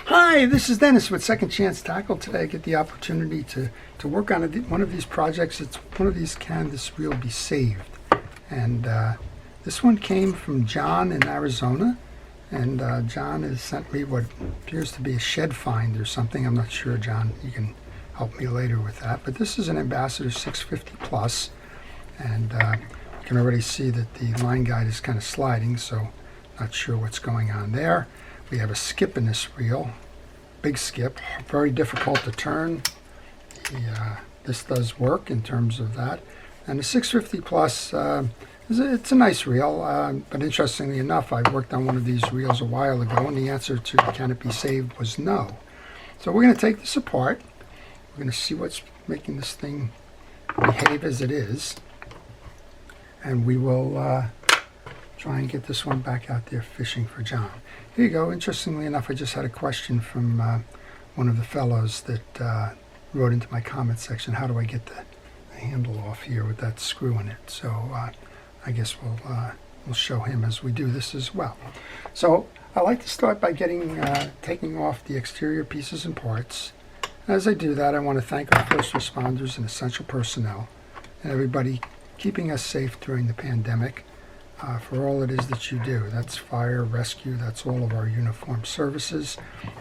Hi, this is Dennis with Second Chance Tackle. Today I get the opportunity to work on one of these projects. It's one of these Can This Reel Be Saved? And this one came from John in Arizona. And John has sent me what appears to be a shed find or something. I'm not sure, John. You can help me later with that. But this is an Ambassadeur 650 Plus. And you can already see that the line guide is kind of sliding, so not sure what's going on there. We have a skip in this reel, big skip, very difficult to turn. This does work in terms of that. And the 650 Plus, it's a nice reel, but interestingly enough, I worked on one of these reels a while ago, and the answer to can it be saved was no. So we're going to take this apart. We're going to see what's making this thing behave as it is, and we will try and get this one back out there fishing for John. Here you go. Interestingly enough, I just had a question from one of the fellows that wrote into my comment section, how do I get the handle off here with that screw in it? So I guess we'll show him as we do this as well. So I like to start by taking off the exterior pieces and parts. As I do that, I want to thank our first responders and essential personnel and everybody keeping us safe during the pandemic. For all it is that you do. That's fire, rescue, that's all of our uniformed services,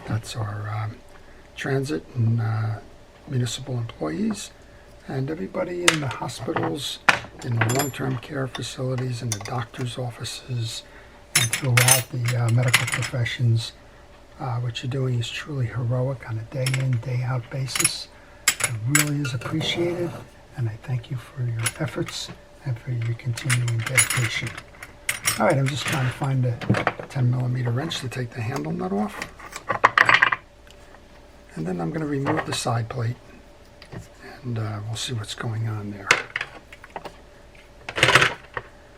that's our transit and municipal employees, and everybody in the hospitals, in the long-term care facilities, in the doctor's offices, and throughout the medical professions. What you're doing is truly heroic on a day-in, day-out basis. It really is appreciated, and I thank you for your efforts and for your continuing dedication. All right, I'm just trying to find a 10mm wrench to take the handle nut off. And then I'm going to remove the side plate, and we'll see what's going on there.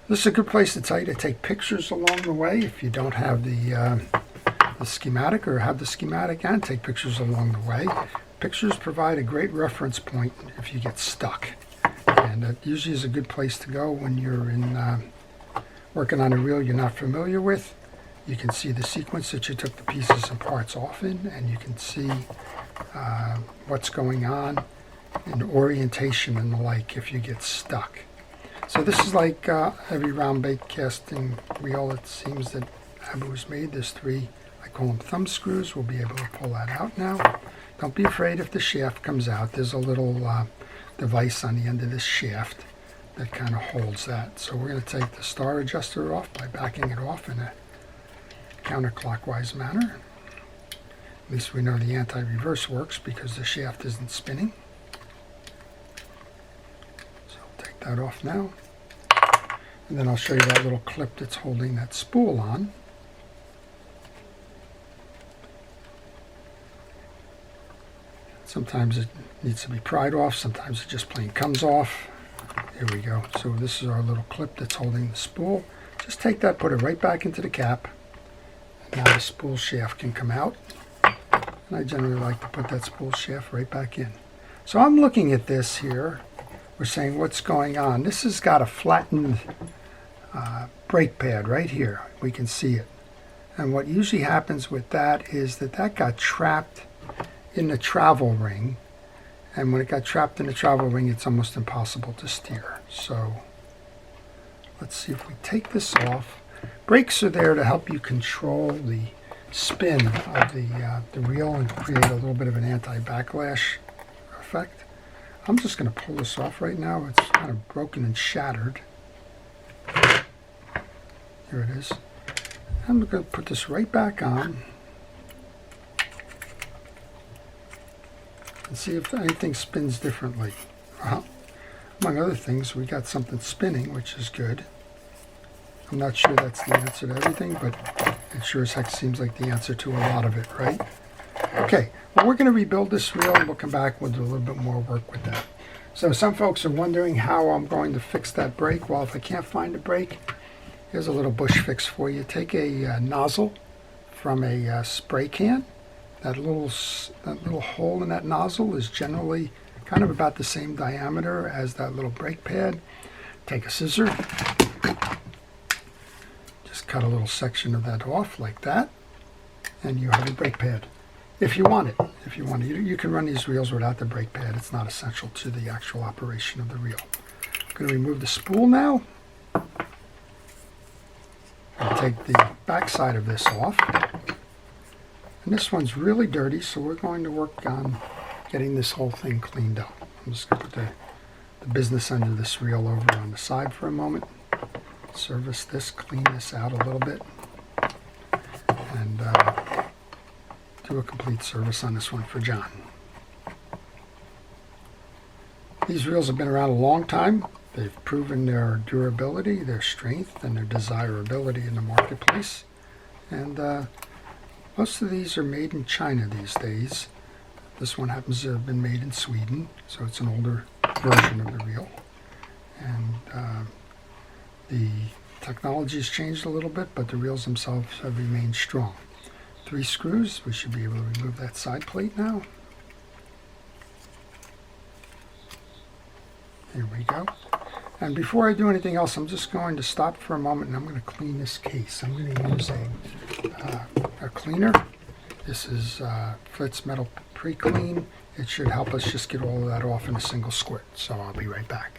This is a good place to tell you to take pictures along the way if you don't have the schematic, or have the schematic and take pictures along the way. Pictures provide a great reference point if you get stuck. And that usually is a good place to go when you're working on a reel you're not familiar with. You can see the sequence that you took the pieces and parts off in, and you can see what's going on in orientation and the like if you get stuck. So this is like every round bait casting reel. It seems that Abu has made. There's 3, I call them thumb screws. We'll be able to pull that out now. Don't be afraid if the shaft comes out. There's a little device on the end of this shaft that kind of holds that. So we're going to take the star adjuster off by backing it off in a counterclockwise manner. At least we know the anti-reverse works because the shaft isn't spinning. So I'll take that off now. And then I'll show you that little clip that's holding that spool on. Sometimes it needs to be pried off, sometimes it just plain comes off. There we go. So this is our little clip that's holding the spool. Just take that, put it right back into the cap. And now the spool shaft can come out. And I generally like to put that spool shaft right back in. So I'm looking at this here. We're saying what's going on. This has got a flattened brake pad right here. We can see it. And what usually happens with that is that got trapped in the travel ring. And when it got trapped in the travel ring, it's almost impossible to steer. So let's see if we take this off. Brakes are there to help you control the spin of the reel and create a little bit of an anti-backlash effect. I'm just going to pull this off right now. It's kind of broken and shattered. Here it is. I'm going to put this right back on and see if anything spins differently. Well, among other things, we got something spinning, which is good. I'm not sure that's the answer to everything, but it sure as heck seems like the answer to a lot of it, right? Okay, well, we're going to rebuild this reel, and we'll come back. We'll do a little bit more work with that. So some folks are wondering how I'm going to fix that brake. Well, if I can't find a brake, here's a little bush fix for you. Take a nozzle from a spray can. That little hole in that nozzle is generally kind of about the same diameter as that little brake pad. Take a scissor, just cut a little section of that off like that, and you have a brake pad. if you want it. If you want it, you can run these reels without the brake pad. It's not essential to the actual operation of the reel. I'm going to remove the spool now. I'll take the back side of this off. And this one's really dirty, so we're going to work on getting this whole thing cleaned up. I'm just going to put the business end of this reel over on the side for a moment. Service this, clean this out a little bit, and do a complete service on this one for John. These reels have been around a long time. They've proven their durability, their strength, and their desirability in the marketplace. And most of these are made in China these days. This one happens to have been made in Sweden, so it's an older version of the reel. And the technology has changed a little bit, but the reels themselves have remained strong. 3 screws. We should be able to remove that side plate now. There we go. And before I do anything else, I'm just going to stop for a moment and I'm going to clean this case. I'm going to use a cleaner. This is Flitz Metal Pre-Clean. It should help us just get all of that off in a single squirt. So I'll be right back.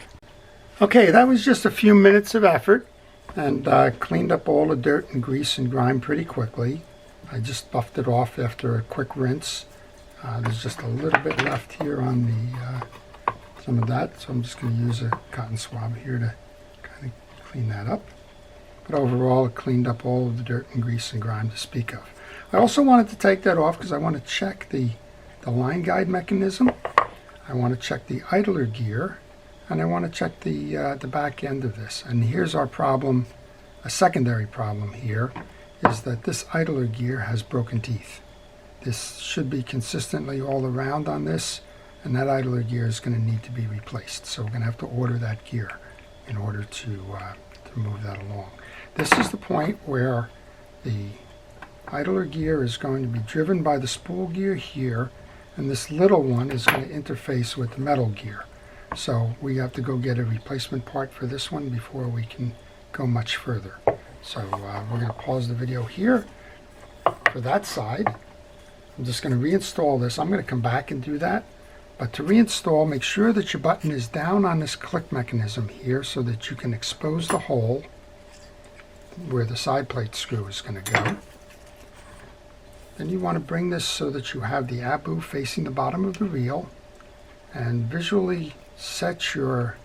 Okay, that was just a few minutes of effort, and cleaned up all the dirt and grease and grime pretty quickly. I just buffed it off after a quick rinse. There's just a little bit left here on the some of that, so I'm just going to use a cotton swab here to kind of clean that up. But overall, it cleaned up all of the dirt and grease and grime to speak of. I also wanted to take that off because I want to check the line guide mechanism. I want to check the idler gear, and I want to check the back end of this. And here's our problem. A secondary problem here is that this idler gear has broken teeth. This should be consistently all around on this, and that idler gear is going to need to be replaced. So we're going to have to order that gear in order to move that along. This is the point where the idler gear is going to be driven by the spool gear here, and this little one is going to interface with the metal gear. So we have to go get a replacement part for this one before we can go much further. So we're going to pause the video here for that side. I'm just going to reinstall this. I'm going to come back and do that. But to reinstall, make sure that your button is down on this click mechanism here so that you can expose the hole where the side plate screw is going to go. Then you want to bring this so that you have the Abu facing the bottom of the reel, and visually set your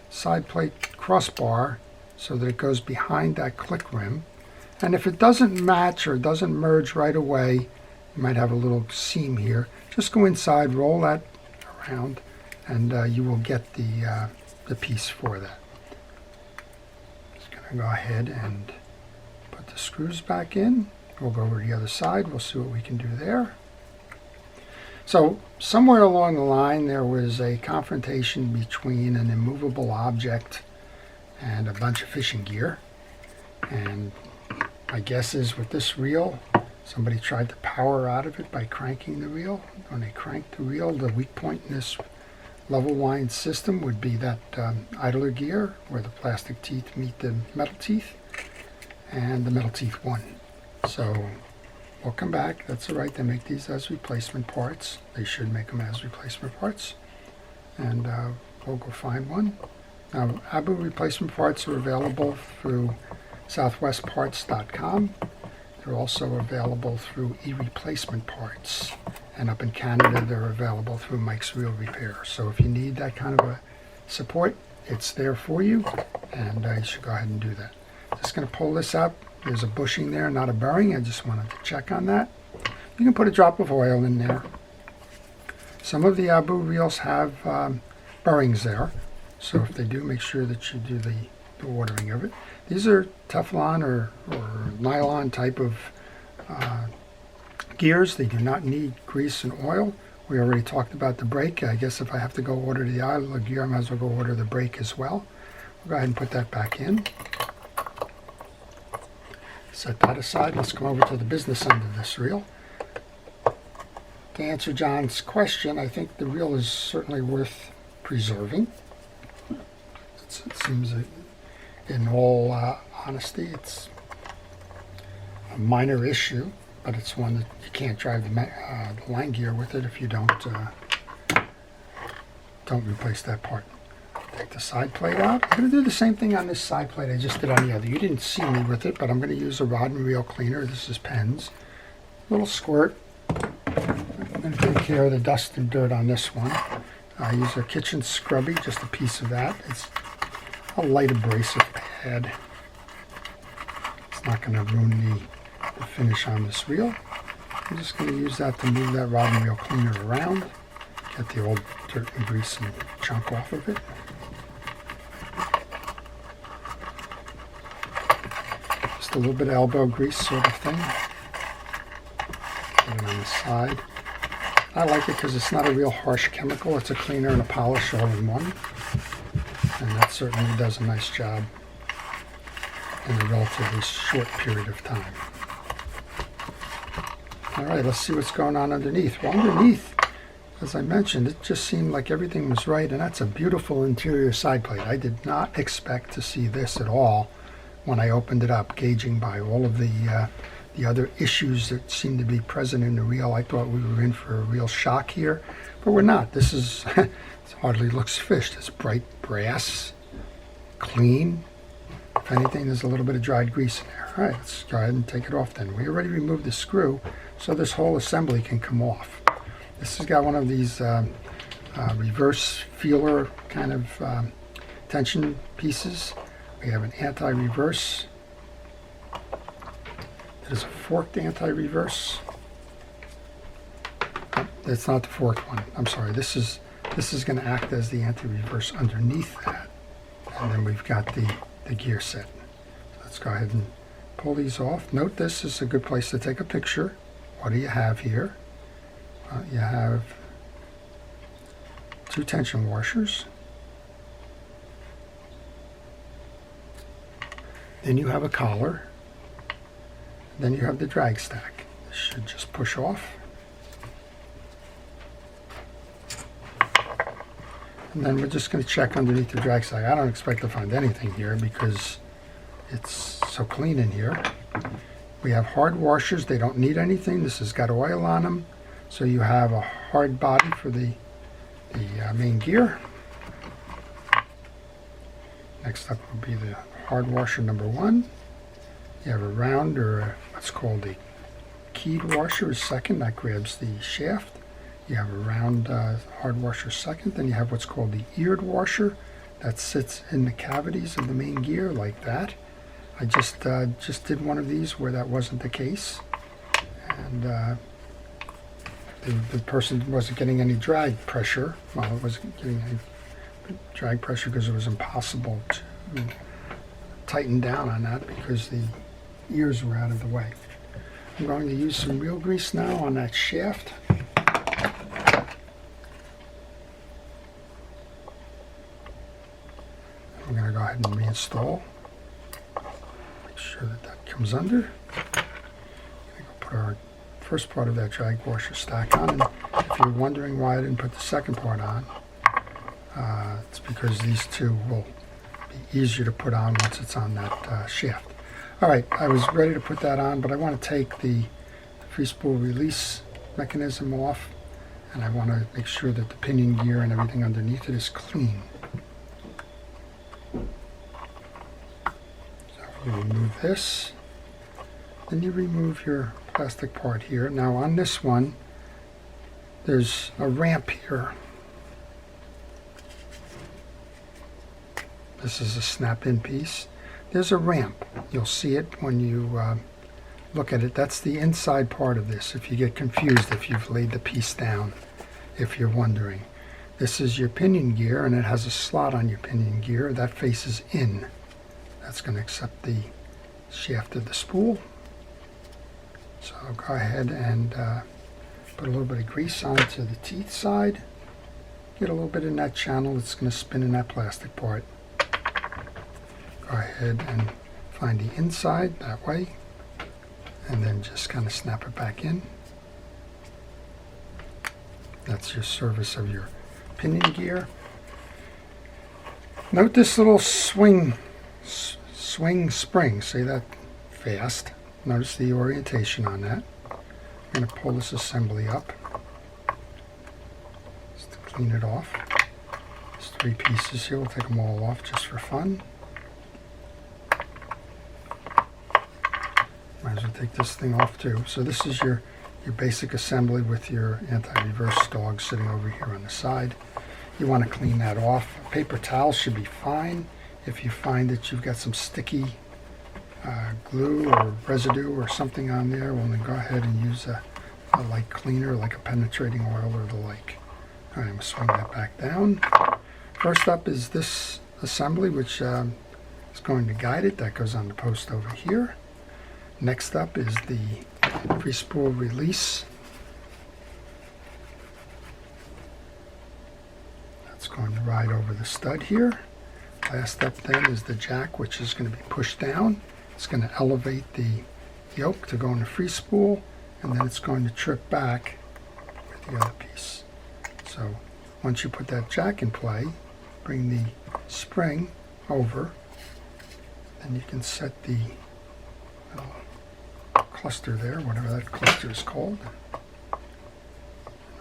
side plate crossbar so that it goes behind that click rim. And if it doesn't match or doesn't merge right away, you might have a little seam here. Just go inside, roll that around, and you will get the piece for that. Just going to go ahead and put the screws back in. We'll go over to the other side. We'll see what we can do there. So somewhere along the line there was a confrontation between an immovable object and a bunch of fishing gear. And my guess is with this reel, somebody tried to power out of it by cranking the reel. When they cranked the reel, the weak point in this level wind system would be that idler gear where the plastic teeth meet the metal teeth, and the metal teeth won. So we'll come back. That's all right. They make these as replacement parts. They should make them as replacement parts. And we'll go find one. Now, Abu replacement parts are available through southwestparts.com. They're also available through eReplacement Parts. And up in Canada, they're available through Mike's Reel Repair. So if you need that kind of a support, it's there for you. And you should go ahead and do that. Just going to pull this up. There's a bushing there, not a bearing. I just wanted to check on that. You can put a drop of oil in there. Some of the Abu reels have bearings there. So if they do, make sure that you do the ordering of it. These are Teflon or nylon type of gears. They do not need grease and oil. We already talked about the brake. I guess if I have to go order the idler gear, I might as well go order the brake as well. We'll go ahead and put that back in. Set that aside. Let's come over to the business end of this reel. To answer John's question, I think the reel is certainly worth preserving. It seems that in all honesty, it's a minor issue, but it's one that you can't drive the line gear with it if you don't replace that part. Take the side plate out. I'm going to do the same thing on this side plate I just did on the other. You didn't see me with it, but I'm going to use a rod and reel cleaner. This is Penn's. Little squirt. I'm going to take care of the dust and dirt on this one. I use a kitchen scrubby, just a piece of that. It's a light abrasive pad. It's not going to ruin the finish on this reel. I'm just going to use that to move that rod and reel cleaner around. Get the old dirt and grease and chunk off of it. Just a little bit of elbow grease sort of thing. Put it on the side. I like it because it's not a real harsh chemical. It's a cleaner and a polish all in one. And that certainly does a nice job in a relatively short period of time. All right, let's see what's going on underneath. Well, underneath, as I mentioned, it just seemed like everything was right, and that's a beautiful interior side plate. I did not expect to see this at all when I opened it up, gauging by all of the other issues that seemed to be present in the reel. I thought we were in for a real shock here, but we're not. This is, it hardly looks fished. It's bright brass, clean. If anything, there's a little bit of dried grease in there. All right, let's go ahead and take it off then. We already removed the screw, so this whole assembly can come off. This has got one of these reverse feeler kind of tension pieces. We have an anti-reverse. There's a forked anti-reverse. Oh, that's not the forked one. I'm sorry. This is going to act as the anti-reverse underneath that. And then we've got the gear set. Let's go ahead and pull these off. Note this is a good place to take a picture. What do you have here? You have 2 tension washers. Then you have a collar. Then you have the drag stack. This should just push off. And then we're just going to check underneath the drag stack. I don't expect to find anything here because it's so clean in here. We have hard washers. They don't need anything. This has got oil on them. So you have a hard body for the main gear. Next up will be the hard washer number 1. You have a round, or what's called a keyed washer is second. That grabs the shaft. You have a round hard washer second. Then you have what's called the eared washer. That sits in the cavities of the main gear like that. I just did one of these where that wasn't the case. And the person wasn't getting any drag pressure. Well, it wasn't getting any drag pressure because it was impossible to tighten down on that because the ears were out of the way. I'm going to use some reel grease now on that shaft. We're going to go ahead and reinstall. Make sure that that comes under. I'm going to put our first part of that drag washer stack on. And if you're wondering why I didn't put the second part on, it's because these two will be easier to put on once it's on that shaft. All right, I was ready to put that on, but I want to take the free spool release mechanism off, and I want to make sure that the pinion gear and everything underneath it is clean. So you remove this, then you remove your plastic part here. Now on this one, there's a ramp here. This is a snap-in piece. There's a ramp. You'll see it when you look at it. That's the inside part of this. If you get confused, if you've laid the piece down, if you're wondering. This is your pinion gear, and it has a slot on your pinion gear that faces in. That's going to accept the shaft of the spool. So I'll go ahead and put a little bit of grease onto the teeth side. Get a little bit in that channel. It's going to spin in that plastic part. Go ahead and find the inside that way, and then just kind of snap it back in. That's your service of your pinion gear. Note this little swing spring. Say that fast. Notice the orientation on that. I'm going to pull this assembly up just to clean it off. There's 3 pieces here. We'll take them all off just for fun. Might as well take this thing off too. So this is your basic assembly with your anti-reverse dog sitting over here on the side. You want to clean that off. A paper towel should be fine. If you find that you've got some sticky glue or residue or something on there, well then go ahead and use a light cleaner like a penetrating oil or the like. All right, I'm going to swing that back down. First up is this assembly, which is going to guide it. That goes on the post over here. Next up is the free spool release. That's going to ride over the stud here. Last up then is the jack, which is going to be pushed down. It's going to elevate the yoke to go in the free spool, and then it's going to trip back with the other piece. So once you put that jack in play, bring the spring over, then you can set the little cluster there, whatever that cluster is called. I'm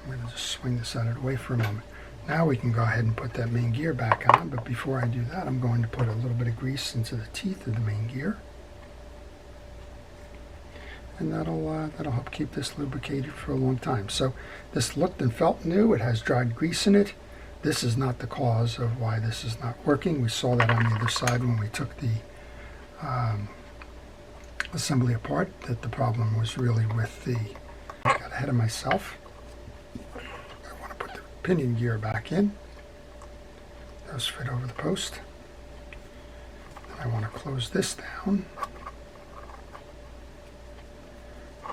going to just swing this out of the way for a moment. Now we can go ahead and put that main gear back on, but before I do that, I'm going to put a little bit of grease into the teeth of the main gear. And that'll help keep this lubricated for a long time. So this looked and felt new. It has dried grease in it. This is not the cause of why this is not working. We saw that on the other side when we took the assembly apart, that the problem was really with the, I got ahead of myself. I want to put the pinion gear back in. Those fit over the post. Then I want to close this down.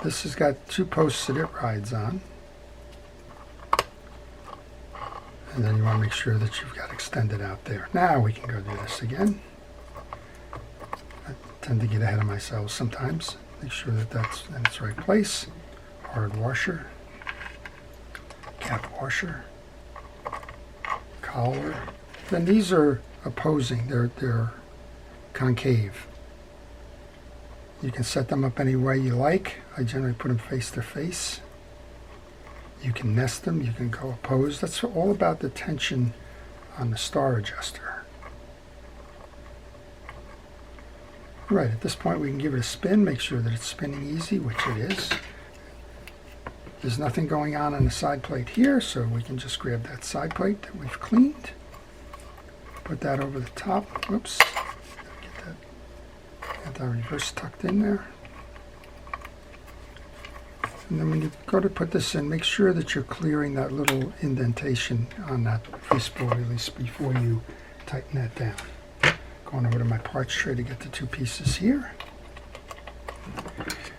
This has got 2 posts that it rides on. And then you want to make sure that you've got extended out there. Now we can go do this again. I tend to get ahead of myself sometimes. Make sure that that's in its right place. Hard washer. Cap washer. Collar. Then these are opposing. They're concave. You can set them up any way you like. I generally put them face to face. You can nest them, you can go opposed. That's all about the tension on the star adjuster. Right, at this point we can give it a spin, make sure that it's spinning easy, which it is. There's nothing going on the side plate here, so we can just grab that side plate that we've cleaned. Put that over the top. Oops. Get that reverse tucked in there. And then when you go to put this in, make sure that you're clearing that little indentation on that free spool release before you tighten that down. Going over to my parts tray to get the 2 pieces here.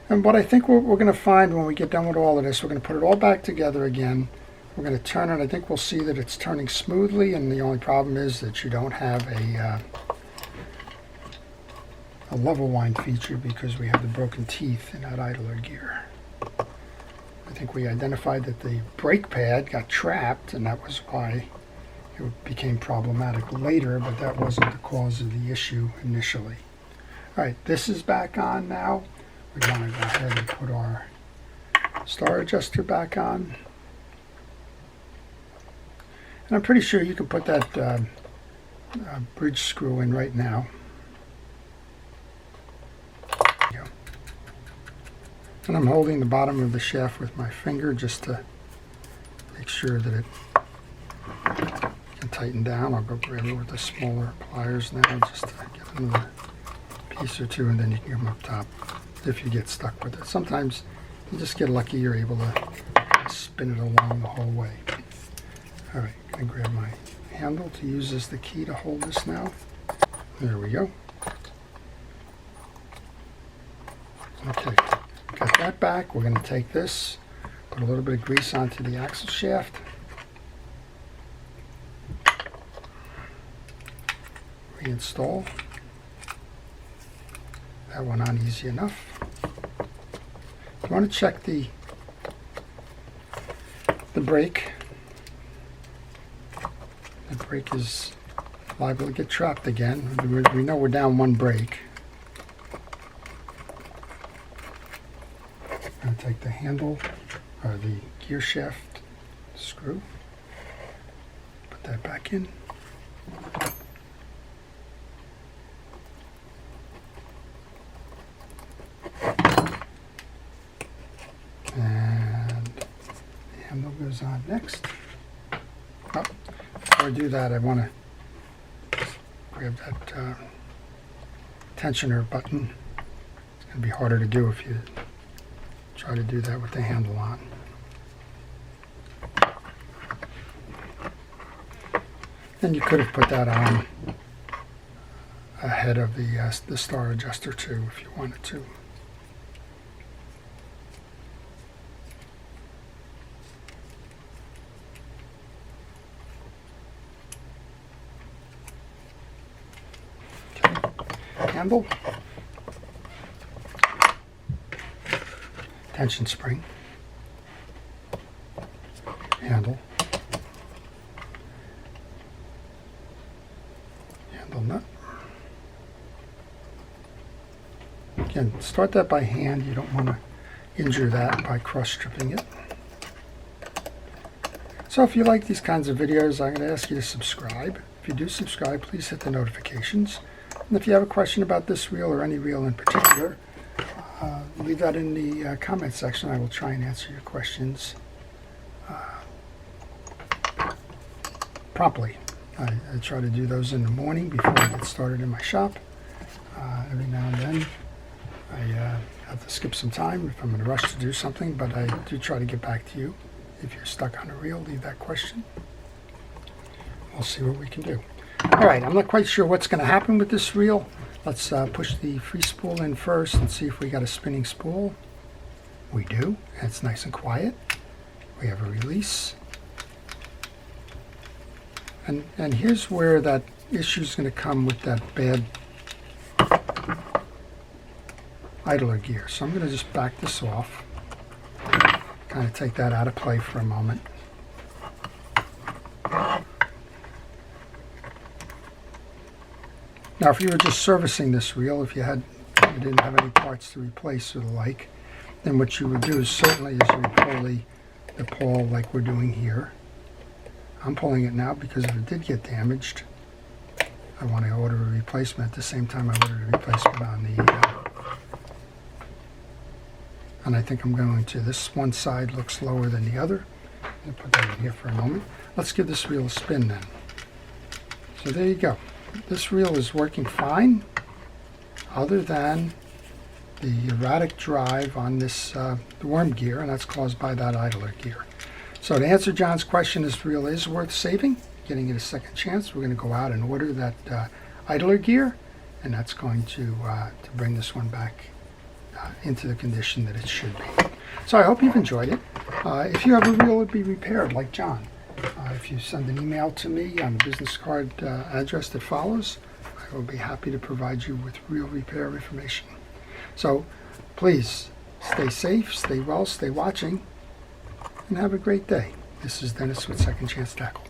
And what I think we're going to find when we get done with all of this, we're going to put it all back together again. We're going to turn it. I think we'll see that it's turning smoothly, and the only problem is that you don't have a level wind feature because we have the broken teeth in that idler gear. I think we identified that the brake pad got trapped, and that was why it became problematic later, but that wasn't the cause of the issue initially. All right, this is back on now. We want to go ahead and put our star adjuster back on. And I'm pretty sure you can put that bridge screw in right now. And I'm holding the bottom of the shaft with my finger just to make sure that it can tighten down. I'll go grab it with the smaller pliers now just to get another piece or 2, and then you can come up top if you get stuck with it. Sometimes you just get lucky, you're able to spin it along the whole way. All right, I'm going to grab my handle to use as the key to hold this now. There we go. Okay. Got that back. We're going to take this, put a little bit of grease onto the axle shaft. Reinstall. That went on easy enough. You want to check the brake. The brake is liable to get trapped again. We know we're down 1 brake. I'm going to take the handle or the gear shaft screw, put that back in. And the handle goes on next. Oh, before I do that, I want to grab that tensioner button. It's going to be harder to do if you try to do that with the handle on. And you could have put that on ahead of the star adjuster too, if you wanted to. Okay. Handle, tension spring, handle, handle nut. Again, start that by hand. You don't want to injure that by cross-stripping it. So if you like these kinds of videos, I'm going to ask you to subscribe. If you do subscribe, please hit the notifications. And if you have a question about this reel or any reel in particular, leave that in the comment section. I will try and answer your questions promptly. I try to do those in the morning before I get started in my shop. Every now and then I have to skip some time if I'm in a rush to do something, but I do try to get back to you. If you're stuck on a reel, leave that question. We'll see what we can do. All right, I'm not quite sure what's going to happen with this reel. Let's push the free spool in first and see if we got a spinning spool. We do, and it's nice and quiet. We have a release. And here's where that issue is going to come with that bad idler gear. So I'm going to just back this off, kind of take that out of play for a moment. Now, if you were just servicing this reel, if you didn't have any parts to replace or the like, then what you would do is certainly is you would pull the pawl like we're doing here. I'm pulling it now because if it did get damaged, I want to order a replacement at the same time I ordered a replacement on the and I think I'm going to, this one side looks lower than the other. I'll put that in here for a moment. Let's give this reel a spin then. So there you go. This reel is working fine, other than the erratic drive on this worm gear, and that's caused by that idler gear. So to answer John's question, this reel is worth saving, getting it a second chance. We're going to go out and order that idler gear, and that's going to bring this one back into the condition that it should be. So I hope you've enjoyed it. If you have a reel that would be repaired like John, if you send an email to me on the business card address that follows, I will be happy to provide you with reel repair information. So please stay safe, stay well, stay watching, and have a great day. This is Dennis with Second Chance Tackle.